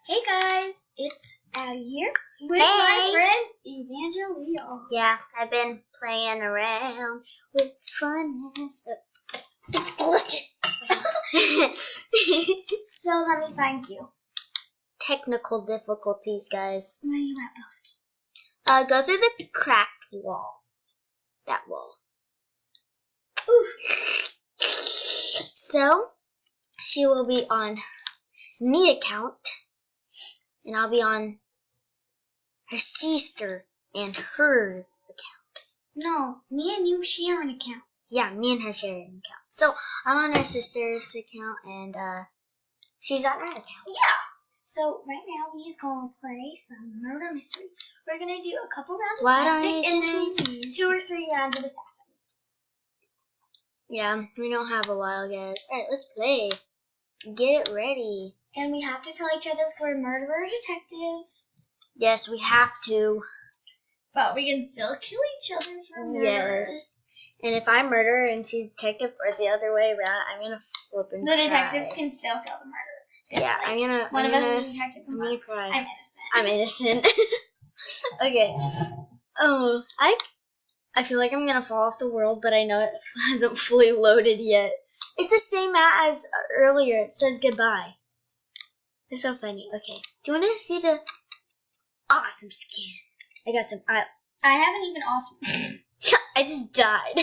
Hey guys, it's Addie here with my friend Evangelina. Yeah, I've been playing around with funness. It's glitching. So let me find you. Technical difficulties, guys. Where are you at, Broski? Go through the cracked wall. That wall. Ooh. So, she will be on me account, and I'll be on her sister and her account. No, me and you share an account. Yeah, me and her share an account. So, I'm on her sister's account, and she's on her account. Yeah. So right now we's gonna play some murder mystery. We're gonna do a couple rounds of plastic and then 2 or 3 rounds of assassins. Yeah, we don't have a while, guys. Alright, let's play. Get it ready. And we have to tell each other if we're murderer or detective. Yes, we have to. But we can still kill each other if we're murderers. Yes. And if I'm murderer and she's detective or the other way around, I'm gonna flip and The cry. detectives can still kill the murderer. Yeah, like, one of us is a detective. I'm gonna cry. I'm innocent. I'm innocent. Okay. Oh, I feel like I'm gonna fall off the world, but I know it hasn't fully loaded yet. It's the same as earlier. It says goodbye. It's so funny. Okay. Do you want to see the awesome skin? I got some. I haven't even awesome. I just died.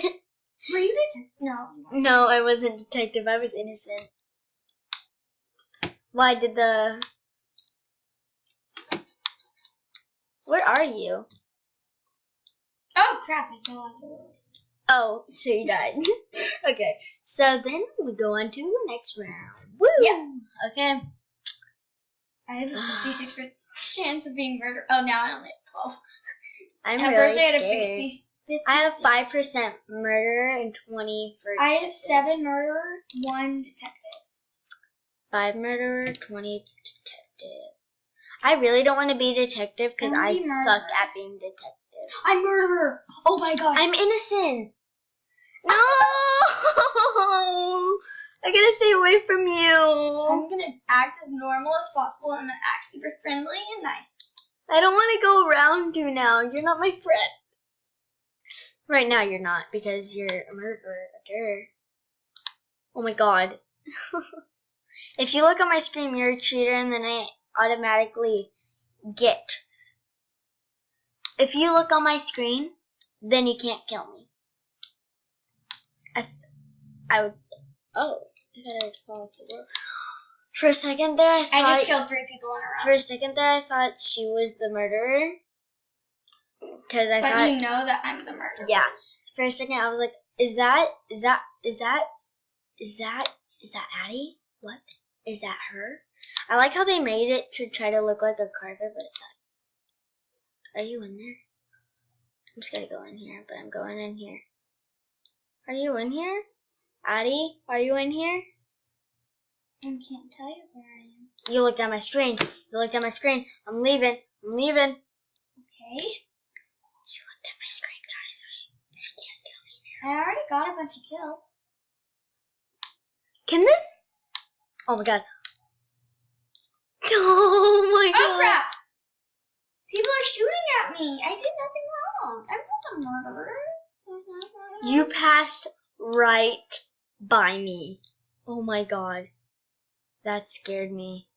Were you detective? No. No, I wasn't detective. I was innocent. Why did the... Where are you? Oh, crap. I fell off the world. Oh, so you died. Okay. So then we go on to the next round. Woo! Yeah. Okay. I have a 56% chance of being murdered. Oh, now I only have 12. I'm At really first I had scared. a 50. I have 5% murderer and 20 for I have detective. 7 murderer, 1 detective. 5 murderer, 20 detective. I really don't want to be detective because I suck at being detective. I'm murderer. Oh my gosh. I'm innocent. No! I gotta stay away from you. I'm gonna act as normal as possible and then act super friendly and nice. I don't want to go around you now. You're not my friend. Right now you're not because you're a murderer. Oh my god. If you look on my screen, you're a cheater, and then I automatically get. If you look on my screen, then you can't kill me. I would. Oh, I thought I would fall off the world. For a second there, I thought. I just killed 3 people in a row. For a second there, I thought she was the murderer. Because I thought. But you know that I'm the murderer. Yeah. For a second, I was like, is that Addie? What? Is that her? I like how they made it to try to look like a Carter, but it's not. Are you in there? I'm just gonna go in here, but I'm going in here. Are you in here? Addie, are you in here? I can't tell you where I am. You looked at my screen. I'm leaving. Okay. She looked at my screen, guys. She can't kill me now. I already got a bunch of kills. Can this? Oh my god. Oh my god. Oh crap! People are shooting at me. I did nothing wrong. I'm not a murderer. You passed right by me. Oh my god. That scared me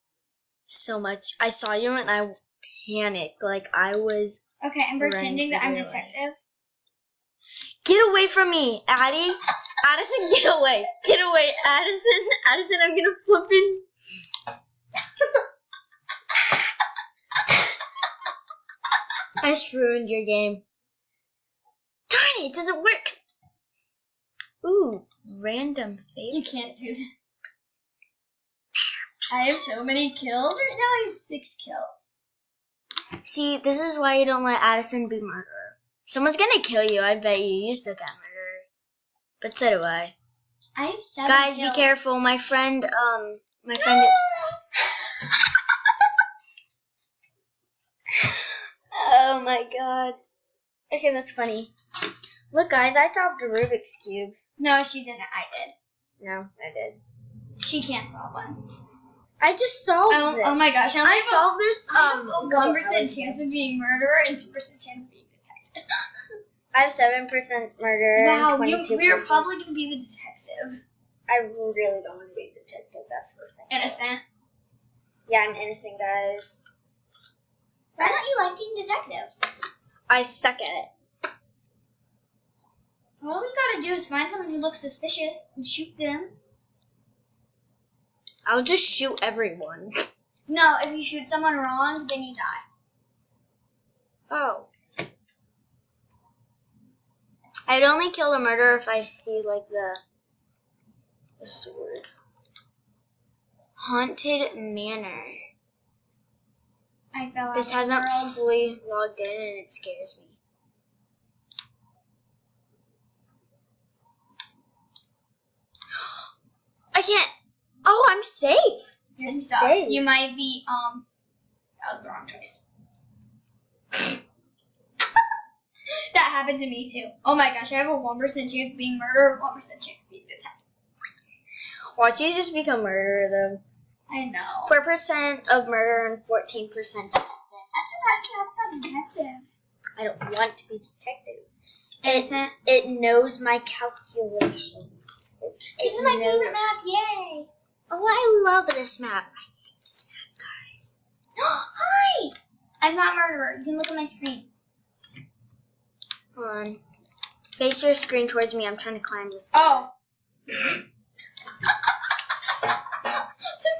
so much. I saw you and I panicked. Like I was. Okay, I'm pretending that I'm detective. Get away from me, Addie. Addison, get away. Get away, Addison. Addison, I'm gonna flip in. I just ruined your game. Darn it, doesn't work. Ooh, random fate. You can't do that. I have so many kills. Right now I have 6 kills. See, this is why you don't let Addison be murderer. Someone's gonna kill you, I bet you. You suck at murderer. But so do I. I have 7 Guys, kills. be careful. My friend. Oh my god. Okay, that's funny. Look, guys, I solved a Rubik's Cube. No, she didn't. I did. No, I did. She can't solve one. I just solved this. Oh my gosh! I solved this. I have a 1% chance of being murderer and 2% chance of being detective. I have 7% murder. Wow, and 22%. we're probably gonna be the detective. I really don't want to be a detective. That's the thing. Innocent. Yeah, I'm innocent, guys. Why don't you like being detective? I suck at it. All you gotta do is find someone who looks suspicious and shoot them. I'll just shoot everyone. No, if you shoot someone wrong, then you die. Oh. I'd only kill the murderer if I see, like, the sword. Haunted Manor. I fell out This of the hasn't world. fully logged in and it scares me. I can't. Oh, I'm safe. You're I'm stuck. safe. You might be, that was the wrong choice. That happened to me too. Oh my gosh, I have a 1% chance of being murderer, 1% chance of being detective. Watch you just become murderer, though. I know. 4% of murder and 14% detective. I'm surprised you have that detective. I don't want to be detective. Innocent. It knows my calculations. This is my favorite map, yay! Oh, I love this map. I hate this map, guys. Hi! I'm not murderer. You can look at my screen. Hold on. Face your screen towards me. I'm trying to climb this. Oh. The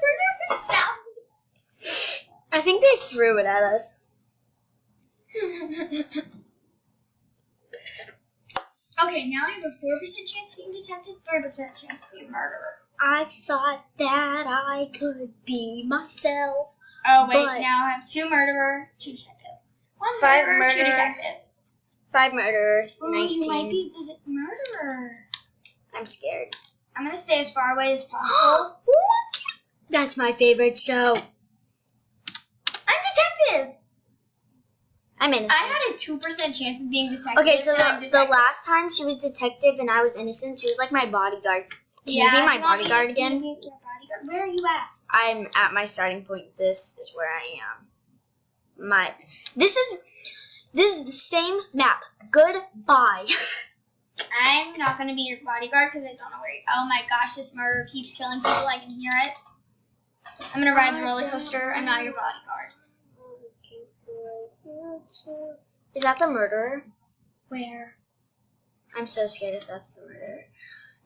murderer was down. I think they threw it at us. Okay, now I have a 4% chance of being detective, 3% chance of being murderer. I thought that I could be myself. Oh, wait, But- now I have 2 murderer, 2 detective. 1 5 murderer, 2 murderer. detective. 5 murderers, Ooh, 19. you might be the murderer. I'm scared. I'm gonna stay as far away as possible. That's my favorite show. I'm detective! I'm innocent. I had a 2% chance of being detective. Okay, so and I'm the detective. last time she was detective and I was innocent, she was like my bodyguard. Can you be do my you want me bodyguard to again? be your bodyguard? Where are you at? I'm at my starting point. This is where I am. This is the same map. Goodbye. I'm not gonna be your bodyguard because I don't know where you. Oh my gosh, this murderer keeps killing people. I can hear it. I'm gonna ride the roller coaster. I'm not your bodyguard. Is that the murderer? Where? I'm so scared if that's the murderer.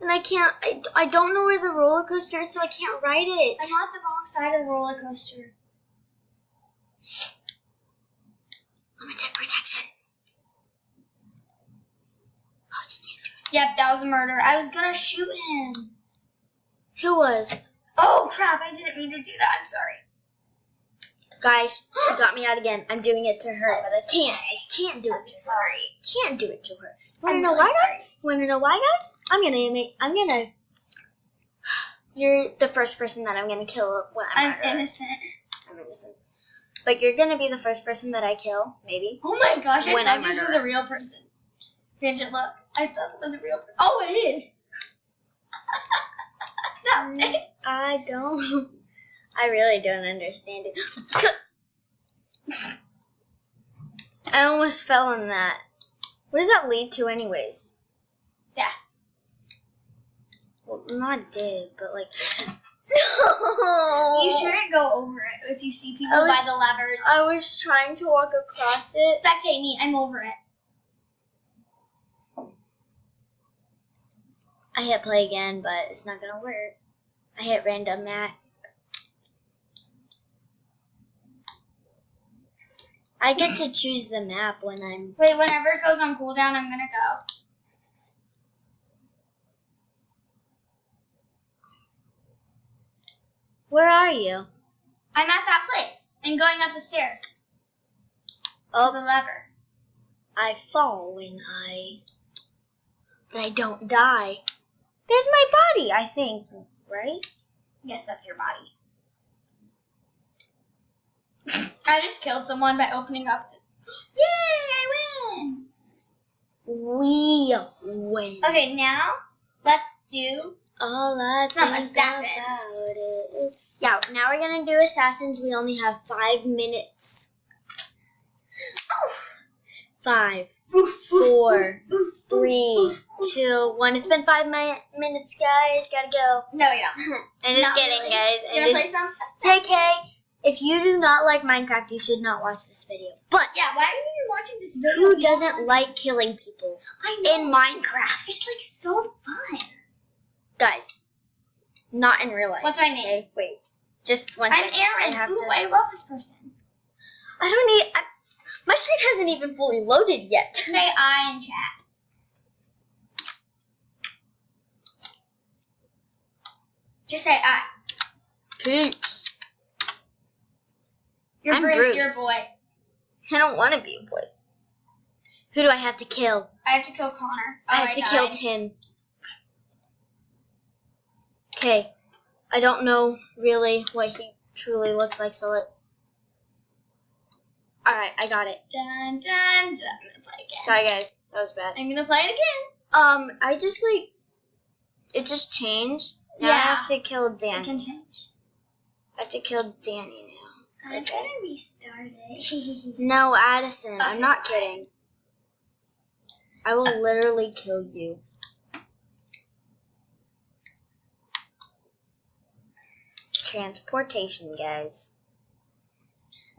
And I don't know where the roller coaster is, so I can't ride it. I'm on the wrong side of the roller coaster. Limited protection. Oh, you can't do it. Yep, that was a murder. I was gonna shoot him. Who was? Oh crap, I didn't mean to do that. I'm sorry. Guys, she got me out again. I'm doing it to her, but I can't do it to her. Sorry. Can't do it to her. I'm Wanna know really why, guys? sorry. Wanna know why, guys? You're the first person that I'm gonna kill when I'm I'm murderer. innocent. I'm innocent. But you're gonna be the first person that I kill, maybe. Oh my gosh, I When thought I'm this was murderer. a real person. Bridget, look. I thought it was a real person. Oh, it is. No, thanks. I really don't understand it. I almost fell in that. What does that lead to anyways? Death. Well, not dead, but like... You shouldn't go over it if you see people I by was- the levers. I was trying to walk across it. Spectate me. I'm over it. I hit play again, but it's not gonna work. I hit random map. I get to choose the map when I'm... Wait, whenever it goes on cooldown, I'm gonna go. Where are you? I'm at that place and going up the stairs. To Oh, the lever. I fall when but I don't die. There's my body, I think, right? Yes, that's your body. I just killed someone by opening up the... Yay, I win! We win. Okay, now let's do All I Some think assassins. about it is... Yeah, now we're gonna do assassins. We only have 5 minutes. Oof. 5, Oof, 4, oof, oof, 3, oof, oof. 2, 1. It's been 5 minutes, guys. Gotta go. No, you don't. I'm just Not kidding, really. guys. You And gonna this play some? JK, if you do not like Minecraft, you should not watch this video. But Yeah, why are you even watching this video? who We doesn't don't like killing people I know. in Minecraft? It's like so fun. Guys, not in real life. What's my name? Okay, wait. Just one I'm second. Aaron. I have Ooh, to... I love this person. I don't need... my screen hasn't even fully loaded yet. Say I in chat. Just say I. Peeps. You're I'm Bruce, Bruce. you're a boy. I don't want to be a boy. Who do I have to kill? I have to kill Connor. I have to kill died. Tim. Okay. I don't know really what he truly looks like, so it... Alright, I got it. Dun, dun, dun. I'm gonna play again. Sorry, guys. That was bad. I'm gonna play it again. I just, like... It just changed. Now I Yeah. have to kill It Danny. can change. I have to kill Danny now. I'm gonna restart it. No, Addison. I'm Okay, not fine. kidding. I will literally kill you. Transportation, guys.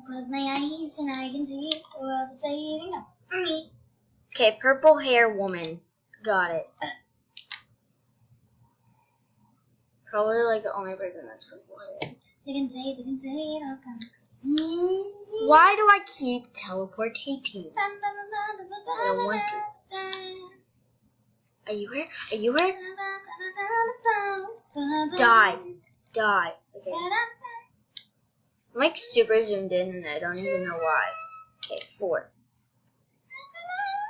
Close my eyes and I can see the world is fading up for me. Okay, purple hair woman. Got it. Probably like the only person that's purple hair. They can say it all comes. Why do I keep teleportating? I don't want to. Are you here? Are you here? Die. Die. Okay. I'm like super zoomed in and I don't even know why. Okay, 4.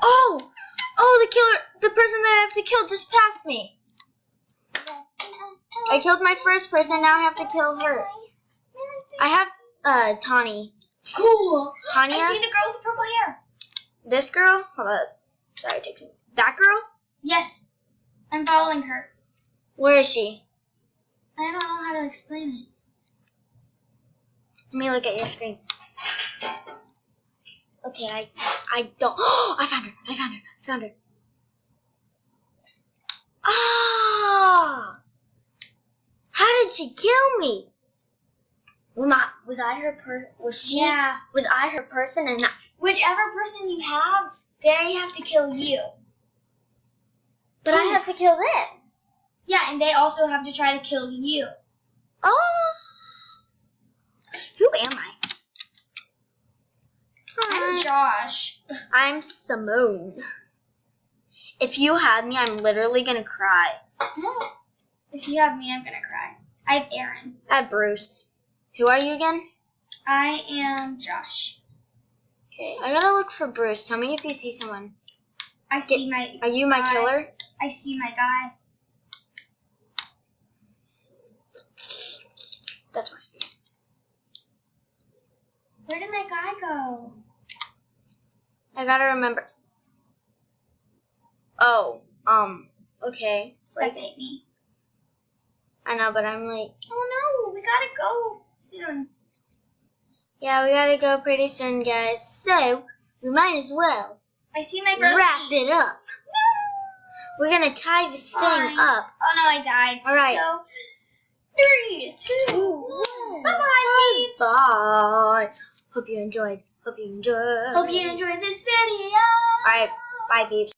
Oh! Oh, the killer, the person that I have to kill just passed me. I killed my first person, now I have to kill her. I have, Tawny. Cool. Tanya? I see the girl with the purple hair. This girl? Hold up. Sorry, take me. That girl? Yes. I'm following her. Where is she? I don't know how to explain it. Let me look at your screen. Okay, I don't. Oh, I found her. I found her. I found her. Ah! How did she kill me? Was I her was she? Yeah. Was I her person and not? Whichever person you have, they have to kill you. But I have to kill them. Yeah, and they also have to try to kill you. Oh. Who am I? I'm Josh. I'm Simone. If you had me, I'm literally gonna cry. If you have me, I'm gonna cry. I have Aaron. I have Bruce. Who are you again? I am Josh. Okay, I gotta look for Bruce. Tell me if you see someone. I see my. Are you my guy. killer? I see my guy. That's fine. Where did my guy go? I gotta remember. Oh, okay. Spectate me. I know, but I'm like, Oh no, we gotta go soon. yeah, we gotta go pretty soon, guys. So, we might as well I see my broski. wrap it up. We're gonna tie this thing Fine. up. Oh no, I died. All right. So, 3, 2, 1. Bye-bye, peeps. Bye. Hope you enjoyed. Hope you enjoyed. Hope you enjoyed this video. All right. Bye, peeps.